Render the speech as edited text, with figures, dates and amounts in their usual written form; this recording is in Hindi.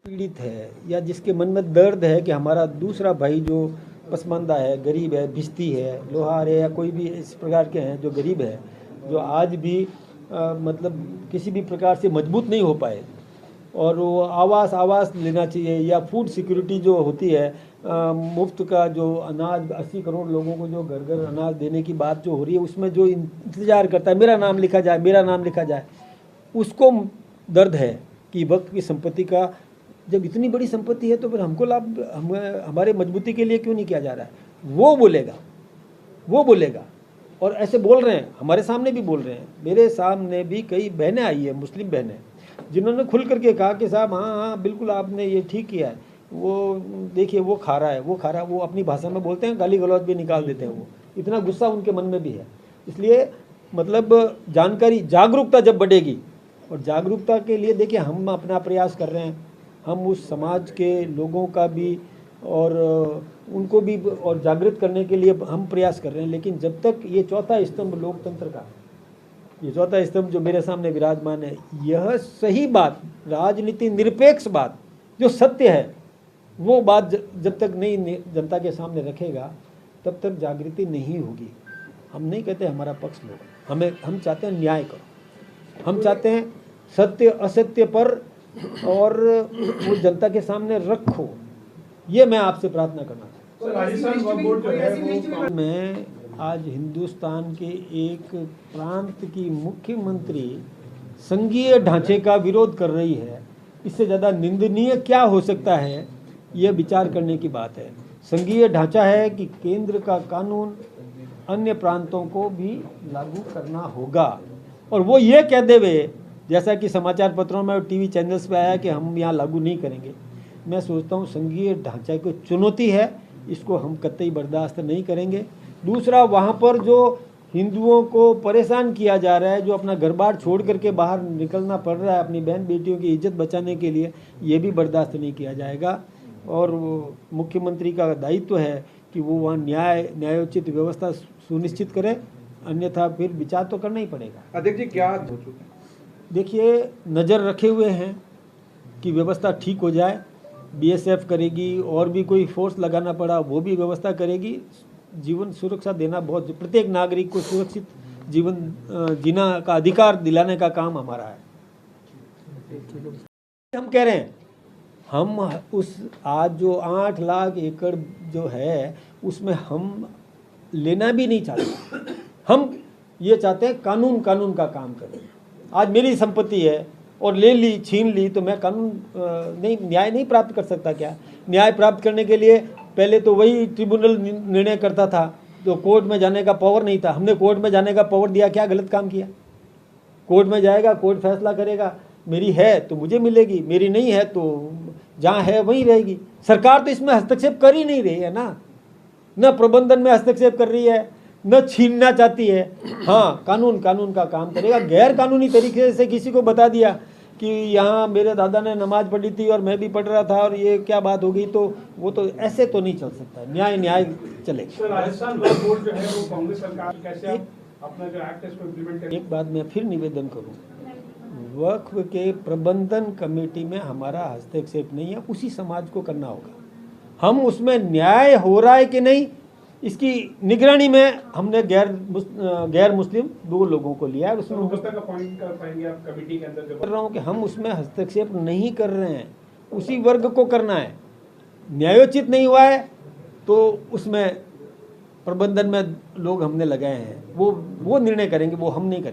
पीड़ित है या जिसके मन में दर्द है कि हमारा दूसरा भाई जो पसमानदा है, गरीब है, भिश्ती है, लोहार है या कोई भी इस प्रकार के हैं जो गरीब है, जो आज भी मतलब किसी भी प्रकार से मजबूत नहीं हो पाए और वो आवास लेना चाहिए या फूड सिक्योरिटी जो होती है, मुफ्त का जो अनाज 80 करोड़ लोगों को जो घर घर अनाज देने की बात जो हो रही है, उसमें जो इंतज़ार करता है मेरा नाम लिखा जाए, मेरा नाम लिखा जाए, उसको दर्द है कि वक्त की संपत्ति का जब इतनी बड़ी संपत्ति है तो फिर हमको लाभ हमारे मजबूती के लिए क्यों नहीं किया जा रहा है। वो बोलेगा और ऐसे बोल रहे हैं, हमारे सामने भी बोल रहे हैं। मेरे सामने भी कई बहनें आई है, मुस्लिम बहनें, जिन्होंने खुल करके कहा कि साहब हाँ बिल्कुल आपने ये ठीक किया है, वो देखिए वो खा रहा है, वो अपनी भाषा में बोलते हैं, गाली गलौज भी निकाल देते हैं। वो इतना गुस्सा उनके मन में भी है। इसलिए मतलब जानकारी, जागरूकता जब बढ़ेगी, और जागरूकता के लिए देखिए हम अपना प्रयास कर रहे हैं, हम उस समाज के लोगों का भी और उनको भी और जागृत करने के लिए हम प्रयास कर रहे हैं। लेकिन जब तक ये चौथा स्तंभ लोकतंत्र का, ये चौथा स्तंभ जो मेरे सामने विराजमान है, यह सही बात, राजनीति निरपेक्ष बात जो सत्य है, वो बात जब तक नहीं जनता के सामने रखेगा तब तक जागृति नहीं होगी। हम नहीं कहते हमारा पक्ष लो, हम चाहते हैं न्याय करो, हम चाहते हैं सत्य असत्य पर और वो जनता के सामने रखो। ये मैं आपसे प्रार्थना करना चाहता हूँ। मैं आज हिंदुस्तान के एक प्रांत की मुख्यमंत्री संघीय ढांचे का विरोध कर रही है, इससे ज़्यादा निंदनीय क्या हो सकता है, यह विचार करने की बात है। संघीय ढांचा है कि केंद्र का कानून अन्य प्रांतों को भी लागू करना होगा, और वो ये कह देवे जैसा कि समाचार पत्रों में और टीवी चैनल्स पे आया कि हम यहाँ लागू नहीं करेंगे। मैं सोचता हूँ संघीय ढांचा की चुनौती है, इसको हम कतई बर्दाश्त नहीं करेंगे। दूसरा, वहाँ पर जो हिंदुओं को परेशान किया जा रहा है, जो अपना घर बार छोड़ करके बाहर निकलना पड़ रहा है अपनी बहन बेटियों की इज्जत बचाने के लिए, ये भी बर्दाश्त नहीं किया जाएगा। और मुख्यमंत्री का दायित्व है कि वो वहाँ न्यायोचित व्यवस्था सुनिश्चित करे, अन्यथा फिर विचार तो करना ही पड़ेगा। अध्यक्ष जी, क्या हो चुका है? देखिए, नज़र रखे हुए हैं कि व्यवस्था ठीक हो जाए। बीएसएफ करेगी, और भी कोई फोर्स लगाना पड़ा वो भी व्यवस्था करेगी। जीवन सुरक्षा देना बहुत, प्रत्येक नागरिक को सुरक्षित जीवन जीना का अधिकार दिलाने का काम हमारा है। हम कह रहे हैं, हम उस आज जो 8 लाख एकड़ जो है उसमें हम लेना भी नहीं चाहते। हम ये चाहते हैं कानून का काम करें। आज मेरी संपत्ति है और ले ली, छीन ली, तो मैं न्याय नहीं प्राप्त कर सकता क्या? न्याय प्राप्त करने के लिए पहले तो वही ट्रिब्यूनल निर्णय करता था, तो कोर्ट में जाने का पावर नहीं था। हमने कोर्ट में जाने का पावर दिया, क्या गलत काम किया? कोर्ट में जाएगा, कोर्ट फैसला करेगा, मेरी है तो मुझे मिलेगी, मेरी नहीं है तो जहाँ है वहीं रहेगी। सरकार तो इसमें हस्तक्षेप कर ही नहीं रही है ना, न प्रबंधन में हस्तक्षेप कर रही है, न छीनना चाहती है। हाँ, कानून का काम करेगा। गैर कानूनी तरीके से किसी को बता दिया कि यहाँ मेरे दादा ने नमाज पढ़ी थी और मैं भी पढ़ रहा था और ये क्या बात हो गई, तो वो तो ऐसे तो नहीं चल सकता। न्याय चलेगा। राजस्थान वक्फ बोर्ड जो है वो कांग्रेस सरकार कैसे अपना जो एक्ट है इसको इम्प्लीमेंट करेगी? एक बात मैं फिर निवेदन करूँ, वक्फ के प्रबंधन कमेटी में हमारा हस्तक्षेप नहीं है, उसी समाज को करना होगा। हम उसमें न्याय हो रहा है कि नहीं, इसकी निगरानी में हमने गैर मुस्लिम 2 लोगों को लिया है। उसमें का पॉइंट कर पाएंगे आप कमेटी के अंदर? कर रहा हूँ कि हम उसमें हस्तक्षेप नहीं कर रहे हैं, उसी वर्ग को करना है। न्यायोचित नहीं हुआ है तो उसमें प्रबंधन में लोग हमने लगाए हैं, वो निर्णय करेंगे, वो हम नहीं करेंगे।